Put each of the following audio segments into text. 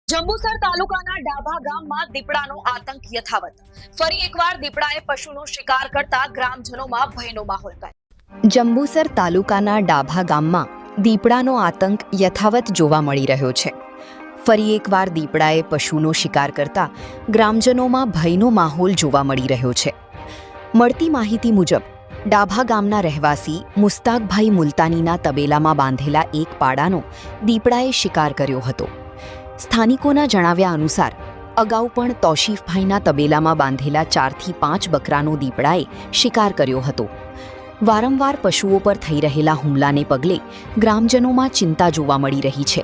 જંબુસર તાલુકાના ડાભા ગામમાં દીપડાનો આતંક યથાવત. ફરી એકવાર દીપડાએ પશુનો શિકાર કરતા ગ્રામજનોમાં ભયનો માહોલ ગાયો. જંબુસર તાલુકાના ડાભા ગામમાં દીપડાનો આતંક યથાવત જોવા મળી રહ્યો છે. ફરી એકવાર દીપડાએ પશુનો શિકાર કરતા ગ્રામજનોમાં ભયનો માહોલ જોવા મળી રહ્યો છે. મળતી માહિતી મુજબ ડાભા ગામના રહેવાસી મુસ્તાકભાઈ મુલતાનીના તબેલામાં બાંધેલા એક પાડાનો દીપડાએ શિકાર કર્યો હતો. સ્થાનિકોના જણાવ્યા અનુસાર અગાઉ પણ તૌશીફભાઈના તબેલામાં બાંધેલા 4 થી 5 બકરાનો દીપડાએ શિકાર કર્યો હતો. વારંવાર પશુઓ પર થઈ રહેલા હુમલાને પગલે ગ્રામજનોમાં ચિંતા જોવા મળી રહી છે.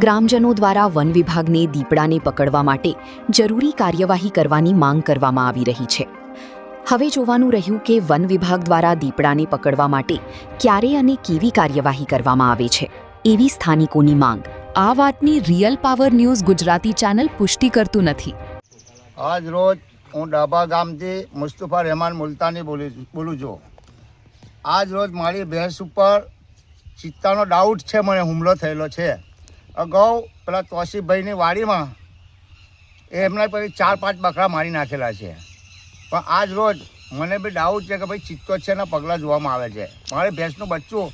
ગ્રામજનો દ્વારા વન વિભાગને દીપડાને પકડવા માટે જરૂરી કાર્યવાહી કરવાની માંગ કરવામાં આવી રહી છે. હવે જોવાનું રહ્યું કે વન વિભાગ દ્વારા દીપડાને પકડવા માટે ક્યારે અને કેવી કાર્યવાહી કરવામાં આવે છે, એવી સ્થાનિકોની માંગ. આ વાતની real power news Gujarati channel પુષ્ટિ કરતું નથી. આજ રોજ હું ડાભા ગામથી મુસ્તફા રહેમાન મુલતાની બોલું છું. આજ રોજ મારી ભેંસ ઉપર ચિત્તાનો ડાઉટ છે, મને હુમલો થયેલો છે. અગાઉ પેલા તૌશીફભાઈની વાડીમાં એમના પછી 4-5 બકરા મારી નાખેલા છે. પણ આજ રોજ મને બી ડાઉટ છે કે ભાઈ ચિત્તો છે એના પગલાં જોવામાં આવે છે. મારી ભેંસનું બચ્ચું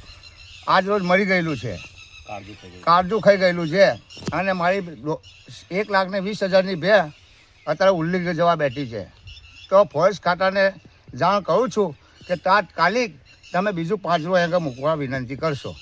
આજ રોજ મરી ગયેલું છે, કાળજું ખાઈ ગયેલું છે. અને મારી 1,20,000ની ભેં અત્યારે ઉલ્લી જવા બેઠી છે. તો ફોરેસ્ટ ખાતાને જાણ કરું છું કે તાત્કાલિક તમે બીજું પાંજરું અહીંયા મૂકવા વિનંતી કરશો.